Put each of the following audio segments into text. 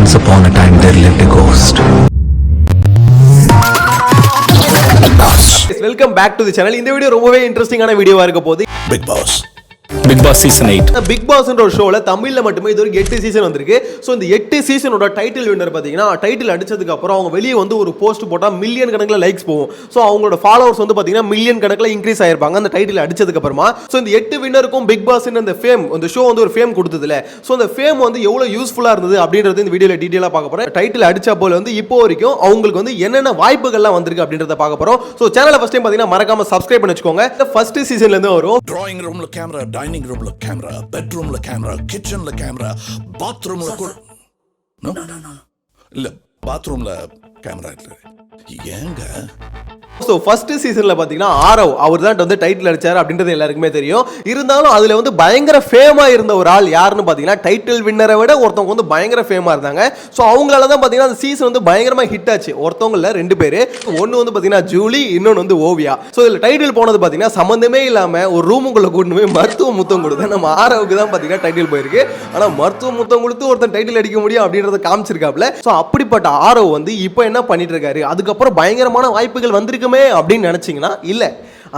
Once upon a time there lived a ghost. Welcome back to the channel. இந்த video ரொம்பவே இன்ட்ரெஸ்டிங்கான வீடியோவா இருக்க போகுது. Big Boss season 8. Big Boss என்ற ஒரு ஷோல தமிழ்ல மட்டுமே இது ஒரு 8 சீசன் வந்திருக்கு. சோ இந்த 8 சீசனோட டைட்டில் வின்னர் பாத்தீங்கன்னா டைட்டில் அடிச்சதுக்கு அப்புறம் அவங்க வெளியே வந்து ஒரு போஸ்ட் போட்டா மில்லியன் கணக்குல லைக்ஸ் போகும். சோ அவங்களோட ஃபாலோவர்ஸ் வந்து பாத்தீங்கன்னா மில்லியன் கணக்குல இன்க்ரீஸ் ஆயிருப்பாங்க அந்த டைட்டில் அடிச்சதுக்கு அப்புறமா. சோ இந்த 8 வின்னருக்கும் பிக் பாஸ் அந்த ஃபேம் அந்த ஷோ வந்து ஒரு ஃபேம் கொடுத்ததுல. சோ அந்த ஃபேம் வந்து எவ்வளவு யூஸ்ஃபுல்லா இருந்தது அப்படின்றது இந்த வீடியோல டீடைலா பார்க்க போறோம். டைட்டில் அடிச்ச போல வந்து இப்போ வரைக்கும் அவங்களுக்கு வந்து என்னென்ன வாய்ப்புகள்லாம் வந்திருக்கு அப்படின்றத பார்க்க போறோம். சோ சேனலை ஃபர்ஸ்ட் டைம் பாத்தீங்கன்னா மறக்காம சப்ஸ்கிரைப் பண்ணி வச்சுக்கோங்க. ஃபர்ஸ்ட் சீசன்ல இருந்து வரும். Drawing roomல கேமரா, டைனிங் ரூம்ல கேமரா, பெட்ரூம்ல கேமரா, கிச்சன்ல கேமரா, பாத்ரூம்ல கூட இல்ல பாத்ரூம்ல கேமரா இல்ல. ஏங்க ஸோ ஃபர்ஸ்ட் சீசனில் பார்த்தீங்கன்னா ஆரவ் அவர் தான் வந்து டைட்டில் அடிச்சார் அப்படின்றது எல்லாருக்குமே தெரியும். இருந்தாலும் அதில் வந்து பயங்கர ஃபேமாக இருந்த ஒரு ஆள் யாருன்னு பார்த்தீங்கன்னா டைட்டில் வின்னரை விட ஒருத்தவங்க வந்து பயங்கர ஃபேமாக இருந்தாங்க. ஸோ அவங்களால தான் பார்த்தீங்கன்னா அந்த சீசன் வந்து பயங்கரமாக ஹிட் ஆச்சு. ஒருத்தவங்கள 2 பேர், ஒன்று வந்து பார்த்தீங்கன்னா ஜூலி, இன்னொன்று வந்து ஓவியா. ஸோ இதில் டைட்டில் போனது பார்த்தீங்கன்னா சம்மந்தமே இல்லாமல் ஒரு ரூமுக்குள்ளே கூட்டு போய் மருத்துவ முத்தம் கொடுத்து நம்ம ஆரவுக்கு தான் பார்த்தீங்கன்னா டைட்டில் போயிருக்கு. ஆனால் மருத்துவ முத்தம் கொடுத்து ஒருத்தன் டைட்டில் அடிக்க முடியும் அப்படின்றத காமிச்சிருக்காப்ல. ஸோ அப்படிப்பட்ட ஆரவ் வந்து இப்போ என்ன பண்ணிட்டு இருக்காரு, அதுக்கப்புறம் பயங்கரமான வாய்ப்புகள் வந்திருக்குமே அப்படின்னு நினைச்சீங்கன்னா இல்ல.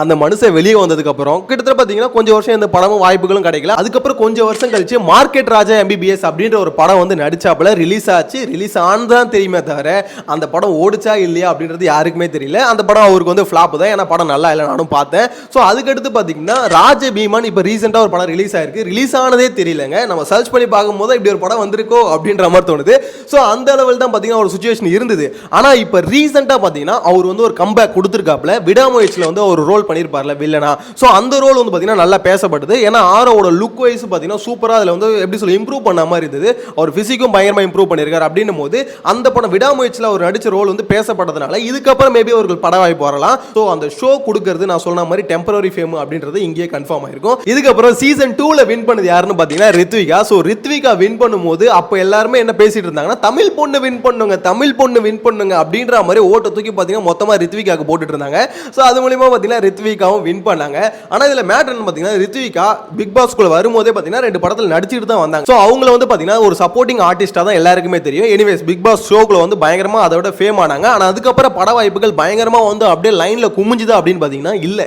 அந்த மனுஷன் வெளியே வந்ததுக்கு அப்புறம் கிட்டத்தட்ட பாத்தீங்கன்னா கொஞ்சம் வருஷம் இந்த படமும் வாய்ப்புகளும் கிடைக்கல. அதுக்கப்புறம் கொஞ்சம் வருஷம் கழிச்சு மார்க்கெட் ராஜா MBBS அப்படின்ற ஒரு படம் வந்து நடிச்சாப்புல ரிலீஸ் ஆச்சு. ரிலீஸ் ஆனதான் தெரியுமே தவிர அந்த படம் ஓடிச்சா இல்லையா அப்படின்றது யாருக்குமே தெரியல. அந்த படம் அவருக்கு வந்து ஃபிளாப் தான். ஏன்னா படம் நல்லா இல்லை, நானும் பார்த்தேன். ஸோ அதுக்கடுத்து பார்த்தீங்கன்னா ராஜபீமான் இப்போ ரீசெண்டாக ஒரு படம் ரிலீஸ் ஆயிருக்கு. ரிலீஸ் ஆனதே தெரியலங்க. நம்ம சர்ச் பண்ணி பார்க்கும்போது இப்படி ஒரு படம் வந்திருக்கோ அப்படின்ற மாதிரி தோணுது. ஸோ அந்த லெவல் தான் பார்த்தீங்கன்னா ஒரு சுச்சுவேஷன் இருந்தது. ஆனால் இப்போ ரீசெண்டாக பார்த்தீங்கன்னா அவர் வந்து ஒரு கம்பேக் கொடுத்துருக்காப்புல. விடாமுயற்சியில் வந்து ஒரு ரோல் பண்ணிருப்பார்ல வில்லனா. சோ அந்த ரோல் வந்து பாத்தீங்கன்னா நல்லா பேசப்பட்டது. ஏன்னா ஆரோவோட லுக் வைஸ் பாத்தீங்கன்னா சூப்பரா அதுல வந்து எப்படி சொல்ல இம்ப்ரூவ் பண்ண மாதிரி இருந்தது. அவர் பிசிக்கும் பயங்கரமா இம்ப்ரூவ் பண்ணிருக்காரு. அப்படின்னும் போது அந்த படம் விடாமுயற்சியில் அவர் நடிச்ச ரோல் வந்து பேசப்பட்டதுனால இதுக்கப்புறம் மேபி அவர்கள் பட வாய்ப்பு வரலாம். சோ அந்த ஷோ கொடுக்கிறது நான் சொன்ன மாதிரி டெம்பரரி ஃபேம் அப்படின்றது இங்கேயே கன்ஃபார்ம் ஆயிருக்கும். இதுக்கப்புறம் சீசன் 2ல வின் பண்ணது யாருன்னு பாத்தீங்கன்னா ரித்விகா. சோ ரித்விகா வின் பண்ணும்போது அப்ப எல்லாருமே என்ன பேசிட்டு இருந்தாங்கன்னா தமிழ் பொண்ணு வின் பண்ணுங்க, தமிழ் பொண்ணு வின் பண்ணுங்க அப்படின்ற மாதிரி ஓட்ட தூக்கி பாத்தீங்கன்னா மொத்தமா ரித்விகாக்கு போட்டுட்டு இருந்தாங்க. சோ அது மூலமா பாத்தீங்கன்னா ரித்விகாவும் வின் பண்ணாங்க. ஆனா இதுல மேட்டர் என்ன பாத்தீங்கன்னா ரித்விகா பிக் பாஸ் குள்ள வரும்போதே பாத்தீங்கன்னா 2 படத்துல நடிச்சிட்டு தான் வந்தாங்க. சோ அவங்கள வந்து பாத்தீங்கன்னா ஒரு சப்போர்ட்டிங் ஆர்டிஸ்டா தான் எல்லாருக்குமே தெரியும். எனிவேஸ் பிக் பாஸ் ஷோக்குள்ள வந்து பயங்கரமா அதோட ஃபேம் ஆனாங்க. ஆனா அதுக்கப்புறம் பட வாய்ப்புகள் பயங்கரமா வந்து அப்படியே லைன்ல குமிஞ்சுதா அப்படின்னு பாத்தீங்கன்னா இல்ல.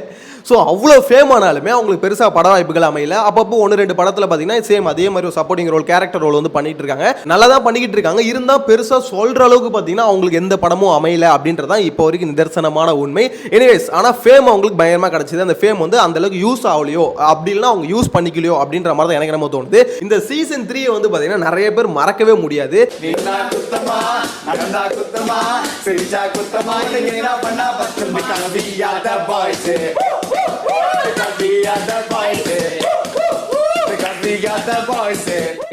ஸோ அவ்வளோ ஃபேம் ஆனாலுமே அவங்களுக்கு பெருசாக பட வாய்ப்புகள் அமையல. அப்பப்போ 1-2 படத்தில் பார்த்தீங்கன்னா சேம் அதே மாதிரி ஒரு சப்போர்ட்டிங் ரோல், கேரக்டர் ரோல் வந்து பண்ணிட்டு இருக்காங்க. நல்லா தான் பண்ணிக்கிட்டு இருக்காங்க. இருந்தால் பெருசாக சொல்கிற அளவுக்கு பார்த்தீங்கன்னா அவங்களுக்கு எந்த படமும் அமையல அப்படின்றதான் இப்போ வரைக்கும் நிதர்சனமான உண்மை. எனிவேஸ் ஆனால் ஃபேம் அவங்களுக்கு பயங்கரமாக கிடைச்சது. அந்த ஃபேம் வந்து அந்த அளவுக்கு யூஸ் ஆகலையோ அப்படின்னா அவங்க யூஸ் பண்ணிக்கலையோ அப்படின்ற மாதிரி தான் எனக்கு நம்ம தோணுது. இந்த சீசன் 3 வந்து பார்த்தீங்கன்னா நிறைய பேர் மறக்கவே முடியாது.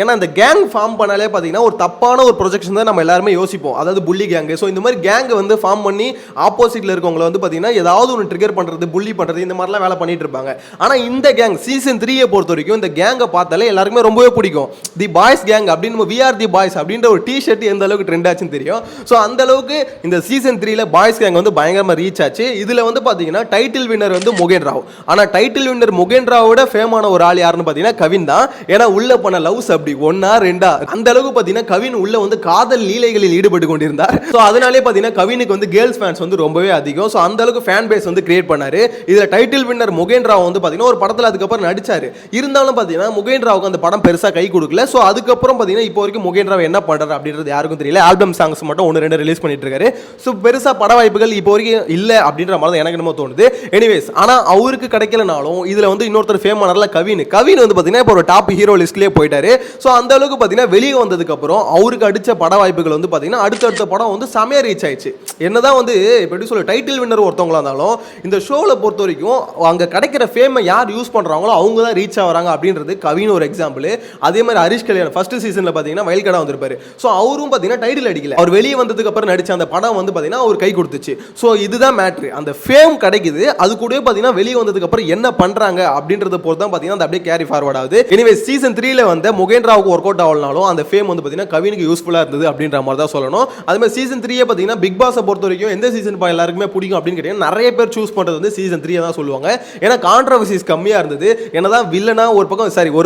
ஏன்னா இந்த கேங் ஃபார்ம் பண்ணாலே பார்த்தீங்கன்னா ஒரு தப்பான ஒரு ப்ரொஜெக்ஷன் தான் நம்ம எல்லாருமே யோசிப்போம். அதாவது புள்ளி கேங். ஸோ இந்த மாதிரி கேங் வந்து ஃபார்ம் பண்ணி ஆப்போசிட்ல இருக்கவங்களை வந்து பார்த்தீங்கன்னா ஏதாவது ஒன்று ட்ரிகர் பண்ணுறது, புள்ளி பண்ணுறது, இந்த மாதிரிலாம் வேலை பண்ணிட்டு இருப்பாங்க. ஆனால் இந்த கேங் சீசன் 3 பொறுத்த வரைக்கும் இந்த கேங்கை பார்த்தாலே எல்லாருக்குமே ரொம்பவே பிடிக்கும். தி பாய்ஸ் கேங் அப்படின்னு வி ஆர் தி பாய்ஸ் அப்படின்ற ஒரு டிஷர்ட் எந்த அளவுக்கு ட்ரெண்ட் ஆச்சுன்னு தெரியும். ஸோ அந்த அளவுக்கு இந்த சீசன் 3ல பாய்ஸ் கேங் வந்து பயங்கரமாக ரீச் ஆச்சு. இதில் வந்து பார்த்தீங்கன்னா டைட்டில் வின்னர் வந்து முகேன் ராவ். ஆனால் டைட்டில் வின்னர் முகேன் ராவோட ஃபேமான ஒரு ஆள் யாருன்னு பார்த்தீங்கன்னா கவின் தான். ஏன்னா உள்ள பண்ண லவ்ஸ் அப்படி 1-2 அந்த அளவுக்கு பாத்தீங்கன்னா கவின் உள்ள வந்து காதல் லீலைகளில் ஈடுபட்டு கொண்டிருந்தார். சோ அதனாலே பாத்தீங்கன்னா கவினுக்கு வந்து கேர்ள்ஸ் ஃபேன்ஸ் வந்து ரொம்பவே அதிகம். சோ அந்த அளவுக்கு ஃபேன் பேஸ் வந்து கிரியேட் பண்ணாரு. இதுல டைட்டில் வின்னர் முகேன் ராவ் வந்து பாத்தீங்கன்னா ஒரு படத்துல அதுக்கப்புறம் நடிச்சாரு. இருந்தாலும் பாத்தீங்கன்னா முகேன் ராவுக்கு அந்த படம் பெருசா கை கொடுக்கல. சோ அதுக்கப்புறம் பாத்தீங்கன்னா இப்போ வரைக்கும் முகேன் ராவ் என்ன பண்றாரு அப்படின்றது யாருக்கும் தெரியல. ஆல்பம் சாங்ஸ் மட்டும் 1-2 ரிலீஸ் பண்ணிட்டு இருக்காரு. சோ பெருசா பட வாய்ப்புகள் இப்போ வரைக்கும் இல்ல அப்படின்ற மாதிரி எனக்கு என்னமோ தோணுது. எனிவேஸ் ஆனா அவருக்கு கிடைக்கலனாலும் இதுல வந்து இன்னொருத்தர் ஃபேம் ஆனார்ல கவின் வந்து பாத்தீங்கன்னா இப்போ ஒரு டாப் ஹீரோ லிஸ்ட்லயே போயிட்டாரு. சோ அந்த அளவுக்கு பாத்தீங்கன்னா வெளியே வந்ததுக்கு அப்புறம் அவருக்கு அடிச்ச பட வாய்ப்புகள் வந்து பாத்தீங்கன்னா அடுத்தடுத்த படம் வந்து செமையா ரீச் ஆயிடுச்சு. என்னதான் வந்து எப்படி சொல்ல டைட்டில் வின்னர் ஒருத்தவங்களா இருந்தாலும் இந்த ஷோல பொறுத்த வரைக்கும் அங்க கிடைக்கிற ஃபேமை யார் யூஸ் பண்றாங்களோ அவங்க தான் ரீச் ஆகுறாங்க அப்படின்றது கவின் ஒரு எக்ஸாம்பிள். அதே மாதிரி ஹரிஷ் கல்யாண் ஃபர்ஸ்ட் சீசன்ல பாத்தீங்கன்னா வயல்கடா வந்திருப்பாரு. சோ அவரும் பாத்தீங்கன்னா டைட்டில் அடிக்கல. அவர் வெளியே வந்ததுக்கு அப்புறம் நடிச்ச அந்த படம் வந்து பாத்தீங்கன்னா அவர் கை கொடுத்துச்சு. சோ இதுதான் மேட்ரு. அந்த ஃபேம் கிடைக்குது. அது கூடவே பாத்தீங்கன்னா வெளியே வந்ததுக்கு அப்புறம் என்ன பண்றாங்க அப்படின்றத பொறுத்து தான் பாத்தீங்கன்னா அந்த அப்படியே கேரி ஃபார்வர்ட் ஆகுது. எனிவே சீசன் 3ல வந்து முகேன் மகேந்திராவுக்கு ஒர்க் அவுட் ஆகலனாலும் அந்த ஃபேம் வந்து பார்த்தீங்கன்னா கவினுக்கு யூஸ்ஃபுல்லாக இருந்தது அப்படின்ற மாதிரி தான் சொல்லணும். அது மாதிரி சீசன் 3 பார்த்தீங்கன்னா பிக் பாஸை பொறுத்த வரைக்கும் எந்த சீசன் எல்லாருக்குமே பிடிக்கும் அப்படின்னு கேட்டீங்கன்னா நிறைய பேர் சூஸ் பண்ணுறது வந்து சீசன் 3 தான் சொல்லுவாங்க. ஏன்னா கான்ட்ரவர்சிஸ் கம்மியாக இருந்தது. என்னதான் வில்லனா ஒரு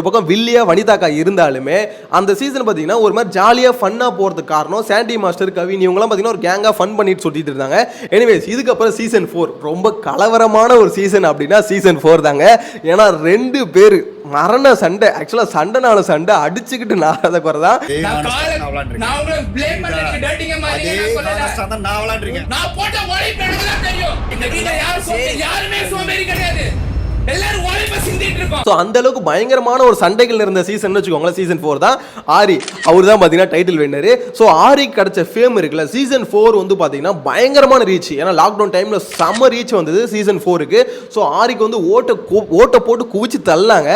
பக்கம் வில்லியா வனிதாக்கா இருந்தாலுமே அந்த சீசன் பார்த்தீங்கன்னா ஒரு மாதிரி ஜாலியாக ஃபன்னாக போகிறதுக்கு காரணம் சாண்டி மாஸ்டர் கவின் இவங்கலாம் பார்த்தீங்கன்னா ஒரு கேங்காக ஃபன் பண்ணிட்டு சொல்லிட்டு இருந்தாங்க. எனிவேஸ் இதுக்கப்புறம் சீசன் 4 ரொம்ப கலவரமான ஒரு சீசன் அப்படின்னா சீசன் 4 தாங்க. ஏன்னா 2 பேர் மரண சண்டை, ஆக்சுவலாக சண்டைனால சண்டை அடிச்சுக்கிட்டு நாரத குறை தான். அந்த அளவுக்கு பயங்கரமான ஒரு சண்டைகள் இருந்த சீசன் வச்சுக்கோங்களேன். சீசன் 4 தான் ஆரி, அவர் தான் பார்த்தீங்கன்னா டைட்டில் வின்னர். ஸோ ஆரிக்கு கிடைச்ச ஃபேம் இருக்குல்ல, சீசன் 4 வந்து பார்த்தீங்கன்னா பயங்கரமான ரீச். ஏன்னா லாக்டவுன் டைமில் செம்ம ரீச் வந்தது சீசன் 4க்கு. ஸோ ஆரிக்கு வந்து ஓட்டை போட்டு குவிச்சு தள்ளாங்க.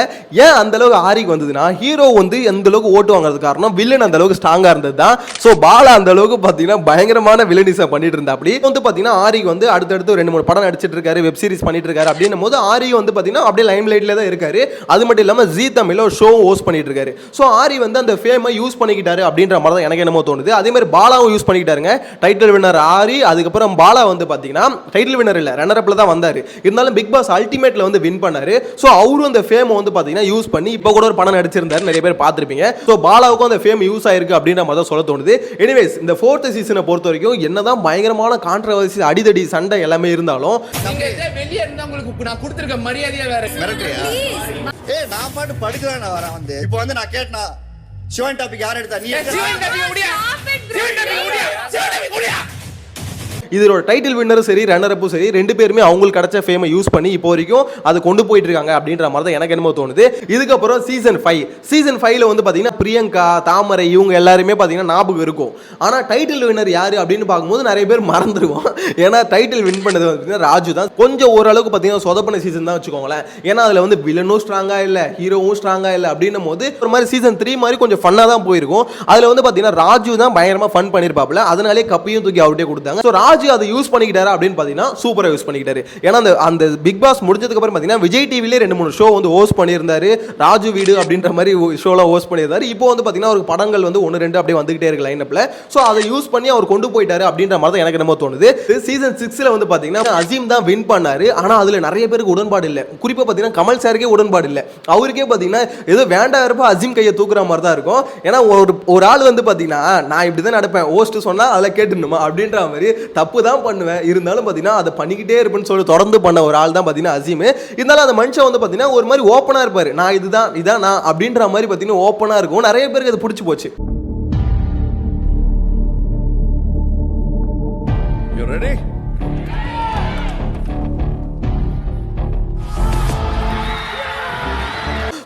ஏன் அந்த அளவுக்கு ஆரிக்கு வந்ததுன்னா ஹீரோ வந்து எந்த அளவுக்கு ஓட்டு வாங்குறது காரணம் வில்லன் அந்த அளவுக்கு ஸ்ட்ராங்காக இருந்தது தான். ஸோ பாலா அந்த அளவுக்கு பார்த்தீங்கன்னா பயங்கரமான வில்லனிஸை பண்ணிட்டு இருந்தா. அப்படி வந்து பார்த்தீங்கன்னா ஆரிக்கு வந்து அடுத்தடுத்து 2-3 படம் நடிச்சிட்டு இருக்காரு, வெப் சீரிஸ் பண்ணிட்டு இருக்காரு. அப்படின்னும் போது ஆரி வந்து பார்த்தீங்கன்னா அப்படியே லைம் லைட்ல தான் இருக்காரு. அது மட்டும் இல்லாம ஜீ தமிழ்ல ஒரு ஷோ ஹோஸ்ட் பண்ணிட்டு இருக்காரு. சோ ஆரி வந்து அந்த ஃபேமை யூஸ் பண்ணிக்கிட்டாரு அப்படின்ற மாதிரி தான் எனக்கு என்னமோ தோணுது. அதே மாதிரி பாலாவும் யூஸ் பண்ணிக்கிட்டாருங்க. டைட்டில் வின்னர் ஆரி, அதுக்கப்புறம் பாலா வந்து பாத்தீங்கன்னா டைட்டில் வின்னர் இல்ல ரன்னர் அப்ல தான் வந்தாரு. இருந்தாலும் பிக் பாஸ் அல்டிமேட்ல வந்து வின் பண்ணாரு. சோ அவரும் அந்த ஃபேமை வந்து பாத்தீங்கன்னா யூஸ் பண்ணி இப்போ கூட ஒரு படம் நடிச்சிருந்தாரு, நிறைய பேர் பார்த்திருப்பீங்க. சோ பாலாவுக்கும் அந்த ஃபேம் யூஸ் ஆயிருக்கு அப்படின்ற மாதிரி தான் சொல்ல தோணுது. எனிவேஸ் இந்த 4th சீசனை பொறுத்த வரைக்கும் என்னதான் பயங்கரமான கான்ட்ரவர்சி அடிதடி சண்டை எல்லாமே இருந்தாலும் வெளியே இருந்தா உங்களுக்கு நான் கொடுத்திருக்க மரியாதையா வேற நான் பாட்டு படுக்கலாம்னு வரேன் வந்து இப்போ வந்து நான் கேட்டனா சிவன் டாபிக் யார் எடுத்தா நீ சிவன் டாபிக் முடியா இதோட டைட்டில் வின்னரும் சரி ரன்னர் அப்பும் சரி 2 பேருமே அவங்களுக்கு கிடைச்ச ஃபேமை யூஸ் பண்ணி இப்போ வரைக்கும் அது கொண்டு போயிட்டு இருக்காங்க அப்படின்ற மாதிரி தான் எனக்கு என்னமோ தோணுது. இதுக்கப்புறம் சீசன் 5 வந்து பார்த்தீங்கன்னா பிரியங்கா, தாமரை இவங்க எல்லாருமே பார்த்தீங்கன்னா ஞாபகம் இருக்கும். ஆனால் டைட்டில் வின்னர் யாரு அப்படின்னு பார்க்கும்போது நிறைய பேர் மறந்துடுவோம். ஏன்னா டைட்டில் வின் பண்ணது வந்து ராஜு தான். கொஞ்சம் ஓரளவுக்கு பார்த்தீங்கன்னா சொதப்பன சீசன் தான் வச்சுக்கோங்களேன். ஏன்னா அதில் வந்து வில்லனும் ஸ்ட்ராங்காக இல்லை, ஹீரோவும் ஸ்ட்ராங்காக இல்லை அப்படின்னும் போது ஒரு மாதிரி சீசன் 3 மாதிரி கொஞ்சம் ஃபன்னாக தான் போயிருக்கும். அதில் வந்து பார்த்தீங்கன்னா ராஜு தான் பயங்கரமாக ஃபன் பண்ணியிருப்பாப்புல, அதனாலே கப்பையும் தூக்கி அவுட்டே கொடுத்தாங்க. ஸோ ராஜு அதை யூஸ் பண்ணிக்கிட்டாரு அப்படின்னு பார்த்தீங்கன்னா சூப்பரா யூஸ் பண்ணிக்கிட்டாரு. ஏன்னா அந்த பிக் பாஸ் முடிஞ்சதுக்கு அப்புறம் பார்த்தீங்கன்னா விஜய் டிவிலே 2-3 ஷோ வந்து ஹோஸ்ட் பண்ணியிருந்தாரு. ராஜு வீடு அப்படின்ற மாதிரி ஷோலாம் ஹோஸ்ட் பண்ணியிருந்தாரு. இப்போ வந்து பார்த்தீங்கன்னா ஒரு படங்கள் வந்து 1-2 அப்படியே வந்துகிட்டே இருக்கு லைனப்ல. ஸோ அதை யூஸ் பண்ணி அவர் கொண்டு போயிட்டாரு அப்படின்ற மாதிரி தான் எனக்கு என்னமோ தோணுது. சீசன் 6ல வந்து பார்த்தீங்கன்னா அசீம் தான் வின் பண்ணாரு. ஆனால் அதில் நிறைய பேருக்கு உடன்பாடு இல்லை. குறிப்பாக பார்த்தீங்கன்னா கமல் சாருக்கே உடன்பாடு இல்லை. அவருக்கே பார்த்தீங்கன்னா ஏதோ வேண்டாம் இருப்பா அசீம் கையை தூக்குற மாதிரி தான் இருக்கும். ஏன்னா ஒரு ஆள் வந்து பார்த்தீங்கன்னா நான் இப்படி தான் நடப்பேன், ஹோஸ்ட் சொன்னா அதில் கேட்டுணுமா அப்படின்ற மாதிரி தப்பு தான் பண்ணுவேன். இருந்தாலும் பார்த்தீங்கன்னா அதை பண்ணிக்கிட்டே இருப்பேன்னு சொல்லி தொடர்ந்து பண்ண ஒரு ஆள் தான் பார்த்தீங்கன்னா அசீம். இருந்தாலும் அந்த மனுஷன் வந்து பார்த்தீங்கன்னா ஒரு மாதிரி ஓப்பனாக இருப்பார். நான் இதான் நான் அப்படின்ற மாதிரி பார்த்தீங்கன்னா ஓப்பனாக இருக்கும். நிறைய பேருக்கு அது பிடிச்சி போச்சு. You ready?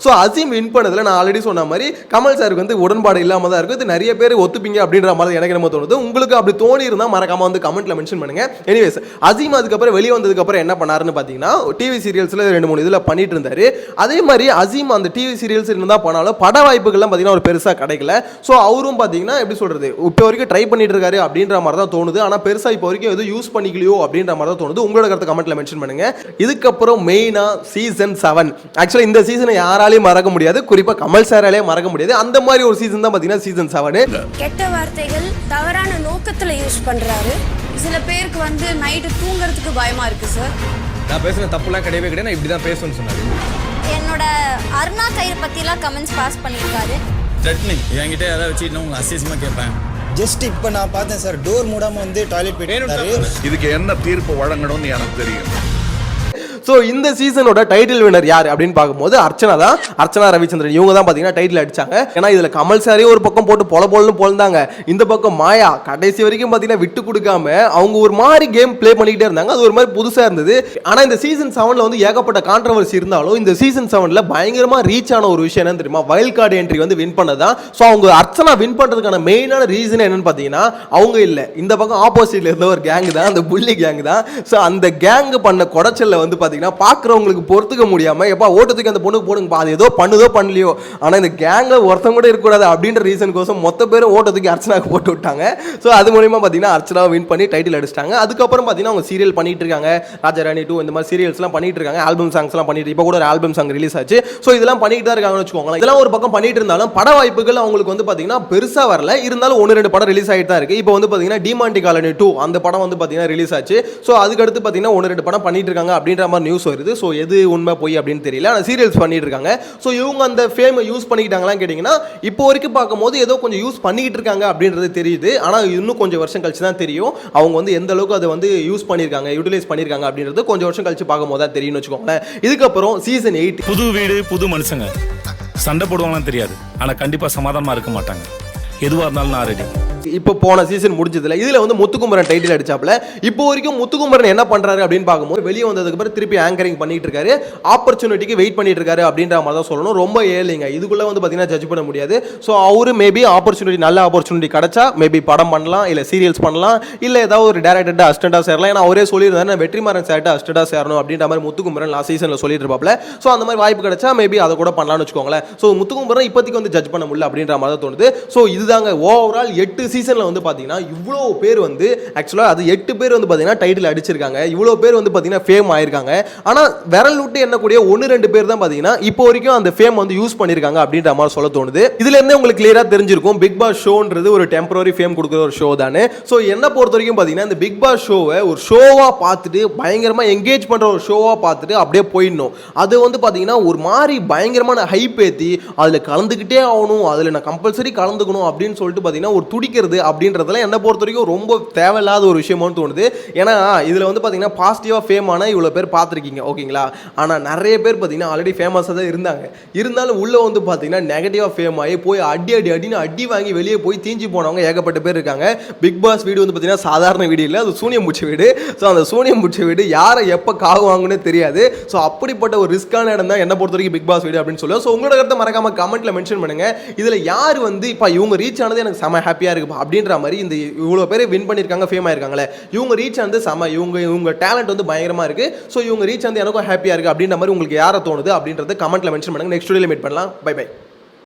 So Azeem win பண்ணதில் நான் ஆல்ரெடி சொன்ன மாதிரி கமல் சாருக்கு வந்து உடன்பாடு இல்லாமல் தான் இருக்கும். இது நிறைய பேர் ஒத்துப்பீங்க அப்படின்ற மாதிரி எனக்கு என்ன தோணுது. உங்களுக்கு அப்படி தோணி இருந்தால் மறக்காம வந்து கமெண்ட்ல மென்ஷன் பண்ணுங்க. எனிவேஸ் அசீம் அதுக்கப்புறம் வெளியே வந்ததுக்கப்புறம் என்ன பண்ணாருன்னு பார்த்தீங்கன்னா டிவி சீரியல்ஸில் 2-3 இதில் பண்ணிட்டு இருந்தாரு. அதே மாதிரி அசீம் அந்த டிவி சீரியல்ஸ் இருந்தால் பண்ணாலும் பட வாய்ப்புகள்லாம் பார்த்தீங்கன்னா ஒரு பெருசாக கிடைக்கல. ஸோ அவரும் பார்த்தீங்கன்னா எப்படி சொல்றது இப்போ வரைக்கும் ட்ரை பண்ணிட்டு இருக்காரு அப்படின்ற மாதிரி தான் தோணுது. ஆனால் பெருசாக இப்போ வரைக்கும் எதுவும் யூஸ் பண்ணிக்கலையோ அப்படின்ற மாதிரி தான் தோணுது. உங்களோட கருத்தை கமெண்ட்ல மென்ஷன் பண்ணுங்க. இதுக்கப்புறம் மெயினா சீசன் 7 ஆக்சுவலாக இந்த சீசனை யாராலையும் மறக்க முடியாது, குறிப்பா கமல் சாராலே மறக்க முடியாது. அந்த மாதிரி ஒரு சீசன் தான் பாத்தீங்கன்னா சீசன் 7. கெட்ட வார்த்தைகள் தவறான நோக்கத்துல யூஸ் பண்றாரு. சில பேருக்கு வந்து நைட்டு தூங்குறதுக்கு பயமா இருக்கு சார். நான் பேசுன தப்புலாம் கிடையவே கிடையாது, நான் இப்படி தான் பேசணும்னு சொன்னாரு. என்னோட அருணா கயிறு பத்திலாம் கமெண்ட்ஸ் பாஸ் பண்ணியிருக்காரு. த்ரெட்னிங் என்கிட்ட யாராவது வச்சுட்டு உங்களுக்கு அசியமா கேட்பேன். ஜஸ்ட் இப்போ நான் பார்த்தேன் சார், டோர் மூடாம வந்து டாய்லெட் போயிட்டு இதுக்கு என்ன தீர்ப்பு வழங்கணும்னு எனக்கு தெரியும். ஸோ இந்த சீசனோட டைட்டில் வினர் யார் அப்படின்னு பார்க்கும்போது அர்ச்சனா தான். அர்ச்சனா ரவிச்சந்திரன் இவங்க தான் பார்த்தீங்கன்னா டைட்டில் அடிச்சாங்க. ஏன்னா இதில் கமல் சாரே ஒரு பக்கம் போட்டு பொலன்னு பொழுந்தாங்க. இந்த பக்கம் மாயா கடைசி வரைக்கும் பார்த்தீங்கன்னா விட்டு கொடுக்காம அவங்க ஒரு மாதிரி கேம் பிளே பண்ணிக்கிட்டே இருந்தாங்க. அது ஒரு மாதிரி புதுசாக இருந்தது. ஆனால் இந்த சீசன் 7ல் வந்து ஏகப்பட்ட கான்ட்ரவர்சி இருந்தாலும் இந்த சீசன் 7ல் பயங்கரமாக ரீச் ஆன ஒரு விஷயம் என்ன தெரியுமா, வைல்ட் கார்டு என்ட்ரி வந்து வின் பண்ணதான். ஸோ அவங்க அர்ச்சனா வின் பண்ணுறதுக்கான மெயினான ரீசன் என்னன்னு பார்த்தீங்கன்னா அவங்க இல்லை, இந்த பக்கம் ஆப்போசிட்ல இருந்த ஒரு கேங் தான், அந்த புள்ளி கேங் தான். ஸோ அந்த கேங் பண்ண குடைச்சல்ல வந்து பார்த்தீங்கன்னா பார்த்தீங்கன்னா பார்க்குறவங்களுக்கு பொறுத்துக்க முடியாமல் எப்பா ஓட்டத்துக்கு அந்த பொண்ணுக்கு போடுங்கப்பா அது ஏதோ பண்ணுதோ பண்ணலையோ ஆனால் இந்த கேங்கில் ஒருத்தங்க கூட இருக்கக்கூடாது அப்படின்ற ரீசனுக்கோசம் மொத்த பேரும் ஓட்டத்துக்கு அர்ச்சனாவுக்கு போட்டு விட்டாங்க. ஸோ அது மூலியமாக பார்த்தீங்கன்னா அர்ச்சனா வின் பண்ணி டைட்டில் அடிச்சிட்டாங்க. அதுக்கப்புறம் பார்த்தீங்கன்னா அவங்க சீரியல் பண்ணிட்டு இருக்காங்க, ராஜாராணி 2 இந்த மாதிரி சீரியல்ஸ்லாம் பண்ணிட்டு இருக்காங்க, ஆல்பம் சாங்ஸ்லாம் பண்ணிட்டு இப்போ கூட ஒரு ஆல்பம் சாங் ரிலீஸ் ஆச்சு. ஸோ இதெல்லாம் பண்ணிட்டு தான் இருக்காங்கன்னு வச்சுக்கோங்களேன். இதெல்லாம் ஒரு பக்கம் பண்ணிட்டு இருந்தாலும் பட வாய்ப்புகள் அவங்களுக்கு வந்து பார்த்தீங்கன்னா பெருசாக வரல. இருந்தாலும் 1-2 படம் ரிலீஸ் ஆகிட்டு தான் இருக்கு. இப்போ வந்து பார்த்தீங்கன்னா டிமாண்டி காலனி 2 அந்த படம் வந்து பார்த்தீங்கன்னா ரிலீஸ் ஆச்சு. ஸோ அதுக்கடுத்து பார்த்தீங்கன்னா 1-2 படம் பண்ணிட்டு இருக்காங்க அப்படின்ற மாதிரி நியூஸ் வருது. ஸோ எது உண்மை போய் அப்படின்னு தெரியல. ஆனால் சீரியல்ஸ் பண்ணிட்டு இருக்காங்க. ஸோ இவங்க அந்த ஃபேமை யூஸ் பண்ணிக்கிட்டாங்களான்னு கேட்டிங்கன்னா இப்போ வரைக்கும் பார்க்கும்போது ஏதோ கொஞ்சம் யூஸ் பண்ணிக்கிட்டு இருக்காங்க அப்படின்றது தெரியுது. ஆனால் இன்னும் கொஞ்சம் வருஷம் கழிச்சு தான் தெரியும் அவங்க வந்து எந்த அளவுக்கு அதை வந்து யூஸ் பண்ணியிருக்காங்க, யூட்டிலைஸ் பண்ணியிருக்காங்க அப்படின்றது கொஞ்சம் வருஷம் கழிச்சு பார்க்கும்போது தான் தெரியும்னு வச்சுக்கோங்களேன். இதுக்கப்புறம் சீசன் 8 புது வீடு புது மனுஷங்க சண்டை போடுவாங்கன்னு தெரியாது, ஆனா கண்டிப்பா சமாதானமா இருக்க மாட்டாங்க. எதுவா இருந்தாலும் நான் ரெடி. இப்போ போன சீசன் முடிஞ்சதுல இதுல வந்து முத்துக்குமரன் டைட்டில் அடிச்சாப்ல. இப்போ வரைக்கும் முத்துக்குமரன் என்ன பண்றாரு அப்படின்னு பார்க்கும்போது வெளியே வந்ததுக்கு அப்புறம் திருப்பி ஆங்கரிங் பண்ணிட்டு இருக்காரு, ஆப்பர்ச்சுனிட்டிக்கு வெயிட் பண்ணிட்டு இருக்காரு அப்படின்ற மாதிரி தான் சொல்லணும். ரொம்ப ஏழைங்க இதுக்குள்ள வந்து பார்த்தீங்கன்னா ஜட்ஜ் பண்ண முடியாது. ஸோ அவரு மேபி ஆப்பர்ச்சுனிட்டி நல்ல ஆப்பர்ச்சுனிட்டி கிடைச்சா மேபி படம் பண்ணலாம், இல்லை சீரியல்ஸ் பண்ணலாம், இல்லை ஏதாவது ஒரு டேரக்டர் அசிஸ்டண்டா சேரலாம். ஏன்னா அவரே சொல்லியிருந்தாரு வெற்றிமாறன் சார்ட்ட அசிஸ்டண்டா சேரணும் அப்படின்ற மாதிரி முத்துக்குமரன் லாஸ்ட் சீசன்ல சொல்லிட்டு இருப்பாப்ல. ஸோ அந்த மாதிரி வாய்ப்பு கிடைச்சா மேபி அதை கூட பண்ணலாம்னு வச்சுக்கோங்களேன். ஸோ முத்துக்குமரன் இப்போதைக்கு வந்து ஜட்ஜ் பண்ண முடியல அப்படின்ற மாதிரி தான் தோணுது. ஸோ இதுதாங்க ஓவரால் 8 சீசன்ல வந்து பார்த்தீங்கன்னா இவ்வளோ பேர் வந்து ஆக்சுவலாக அது 8 பேர் வந்து பார்த்தீங்கன்னா டைட்டில் அடிச்சிருக்காங்க. இவ்வளோ பேர் வந்து பார்த்தீங்கன்னா ஃபேம் ஆயிருக்காங்க. ஆனால் விரல் விட்டு எண்ணக்கூடிய 1-2 பேர் தான் பார்த்தீங்கன்னா இப்போ வரைக்கும் அந்த ஃபேம் வந்து யூஸ் பண்ணியிருக்காங்க அப்படின்ற மாதிரி சொல்ல தோணுது. இதுல இருந்தே உங்களுக்கு கிளியராக தெரிஞ்சிருக்கும் பிக் பாஸ் ஷோன்றது ஒரு டெம்பரரி ஃபேம் கொடுக்குற ஒரு ஷோ தானே. ஸோ என்ன பொறுத்த வரைக்கும் பார்த்தீங்கன்னா இந்த பிக் பாஸ் ஷோவை ஒரு ஷோவாக பார்த்துட்டு பயங்கரமாக என்கேஜ் பண்ணுற ஒரு ஷோவாக பார்த்துட்டு அப்படியே போயிடணும். அது வந்து பார்த்தீங்கன்னா ஒரு மாதிரி பயங்கரமான ஹைப் ஏற்றி அதில் கலந்துக்கிட்டே ஆகணும், அதில் நான் கம்பல்சரி கலந்துக்கணும் அப்படின்னு சொல்லிட்டு பார்த்தீங்கன்னா ஒரு துடிக்கிறது அப்படின்றதுல என்ன பொறுத்த வரைக்கும் ரொம்ப தேவையில்லாத ஒரு விஷயமானு தோணுது. ஏன்னா இதில் வந்து பார்த்தீங்கன்னா பாசிட்டிவாக ஃபேமான இவ்வளோ பேர் பார்த்துருக்கீங்க ஓகேங்களா. ஆனால் நிறைய பேர் பார்த்தீங்கன்னா ஆல்ரெடி ஃபேமஸாக தான் இருந்தாங்க. இருந்தாலும் உள்ளே வந்து பார்த்தீங்கன்னா நெகட்டிவாக ஃபேம் ஆகி போய் அடின்னு அடி வாங்கி வெளியே போய் தீஞ்சு போனவங்க ஏகப்பட்ட பேர் இருக்காங்க. பிக் பாஸ் வீடு வந்து பார்த்தீங்கன்னா சாதாரண வீடு இல்லை, அது சூனியம் பூச்சி வீடு. ஸோ அந்த சூனியம் பூச்சி வீடு யாரை எப்போ காகுவாங்கன்னு தெரியாது. ஸோ அப்படிப்பட்ட ஒரு ரிஸ்கான இடம் தான் என்ன பொறுத்த வரைக்கும் பிக் பாஸ் வீடு அப்படின்னு சொல்லுவோம். ஸோ உங்களோட கருத்தை மறக்காம கமெண்ட்ல மென்ஷன் பண்ணுங்க. இதில் யார் வந்து இப்போ இவங்க ரீச் ஆனது எனக்கு செம ஹாப்பியாக இருக்குப்பா அப்படின்ற மாதிரி இந்த இவ்வளோ பேர் வின் பண்ணியிருக்காங்க ஃபேம் ஆயிருக்காங்களே இவங்க ரீச் வந்து செம இவங்க டேலண்ட் வந்து பயங்கரமாக இருக்குது. ஸோ இவங்க ரீச் வந்து எனக்கும் ஹாப்பியாக இருக்குது அப்படின்ற மாதிரி உங்களுக்கு யாரை தோணுது அப்படின்றத கமெண்ட்ல மென்ஷன் பண்ணுங்க. நெக்ஸ்ட் வீடியோவில் மீட் பண்ணலாம். Bye by.